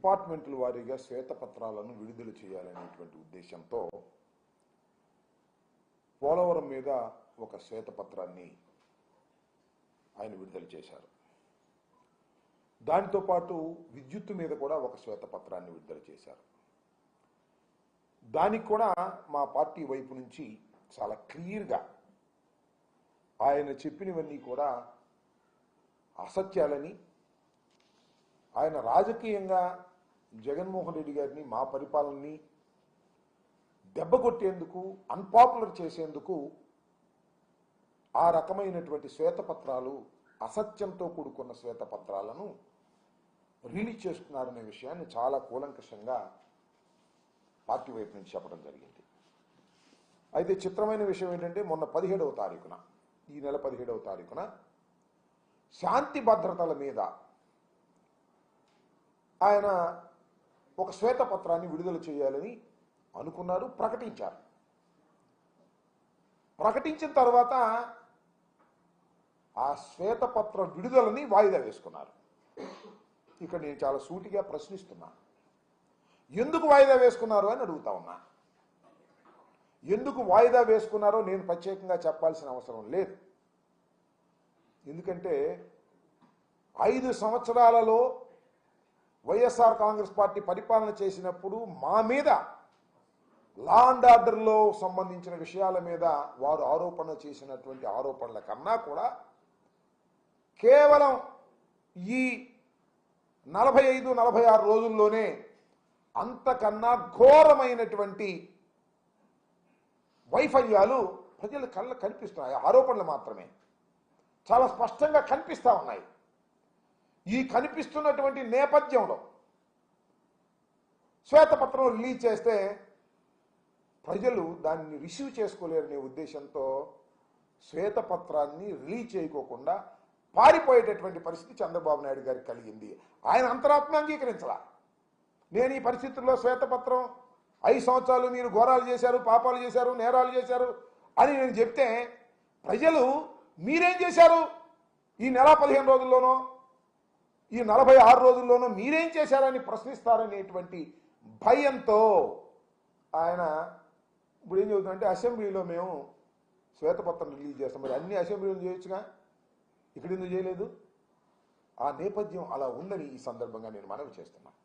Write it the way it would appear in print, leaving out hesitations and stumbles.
డిపార్ట్మెంట్ల వారీగా శ్వేతపత్రాలను విడుదల చేయాలనేటువంటి ఉద్దేశంతో పోలవరం మీద ఒక శ్వేతపత్రాన్ని ఆయన విడుదల చేశారు. దానితో పాటు విద్యుత్తు మీద కూడా ఒక శ్వేతపత్రాన్ని విడుదల చేశారు. దానికి కూడా మా పార్టీ వైపు నుంచి చాలా క్లియర్గా ఆయన చెప్పినవన్నీ కూడా అసత్యాలని, ఆయన రాజకీయంగా జగన్మోహన్ రెడ్డి గారిని, మా పరిపాలనని దెబ్బకొట్టేందుకు, అన్పాపులర్ చేసేందుకు ఆ రకమైనటువంటి శ్వేతపత్రాలు, అసత్యంతో కూడుకున్న శ్వేతపత్రాలను రిలీజ్ చేస్తున్నారనే విషయాన్ని చాలా కూలంకషంగా పార్టీ వైపు నుంచి చెప్పడం జరిగింది. అయితే చిత్రమైన విషయం ఏంటంటే, మొన్న 17వ తారీఖున, ఈ నెల 17వ తారీఖున శాంతి భద్రతల మీద ఆయన ఒక శ్వేతపత్రాన్ని విడుదల చేయాలని అనుకున్నారు, ప్రకటించారు. ప్రకటించిన తర్వాత ఆ శ్వేతపత్ర విడుదలని వాయిదా వేసుకున్నారు. ఇక్కడ నేను చాలా సూటిగా ప్రశ్నిస్తున్నా, ఎందుకు వాయిదా వేసుకున్నారు అని అడుగుతా ఉన్నా. ఎందుకు వాయిదా వేసుకున్నారో నేను ప్రత్యేకంగా చెప్పాల్సిన అవసరం లేదు. ఎందుకంటే 5 సంవత్సరాలలో వైఎస్ఆర్ కాంగ్రెస్ పార్టీ పరిపాలన చేసినప్పుడు మా మీద లా అండ్ ఆర్డర్లో సంబంధించిన విషయాల మీద వారు ఆరోపణ చేసినటువంటి ఆరోపణల కన్నా కూడా కేవలం ఈ 45-46 రోజుల్లోనే అంతకన్నా ఘోరమైనటువంటి వైఫల్యాలు ప్రజల కళ్ళ కనిపిస్తున్నాయి. ఆరోపణలు మాత్రమే చాలా స్పష్టంగా కనిపిస్తూ ఉన్నాయి. ఈ కనిపిస్తున్నటువంటి నేపథ్యంలో శ్వేతపత్రం రిలీజ్ చేస్తే ప్రజలు దాన్ని రిసీవ్ చేసుకోలేరనే ఉద్దేశంతో శ్వేతపత్రాన్ని రిలీజ్ చేయకోకుండా పారిపోయేటటువంటి పరిస్థితి చంద్రబాబు నాయుడు గారికి కలిగింది. ఆయన అంతరాత్మ అంగీకరించాల. నేను ఈ పరిస్థితుల్లో శ్వేతపత్రం 5 సంవత్సరాలు మీరు ఘోరాలు చేశారు, పాపాలు చేశారు, నేరాలు చేశారు అని నేను చెప్తే ప్రజలు మీరేం చేశారు ఈ నెల 15 రోజుల్లోనో, ఈ 46 రోజుల్లోనో మీరేం చేశారని ప్రశ్నిస్తారనేటువంటి భయంతో ఆయన ఇప్పుడు ఏం చెబుతుందంటే, అసెంబ్లీలో మేము శ్వేతపత్రం రిలీజ్ చేస్తాం. మరి అన్ని అసెంబ్లీలు చేయొచ్చుగా, ఇక్కడ ఎందుకు చేయలేదు? ఆ నేపథ్యం అలా ఉందని ఈ సందర్భంగా నేను మనవి చేస్తున్నాను.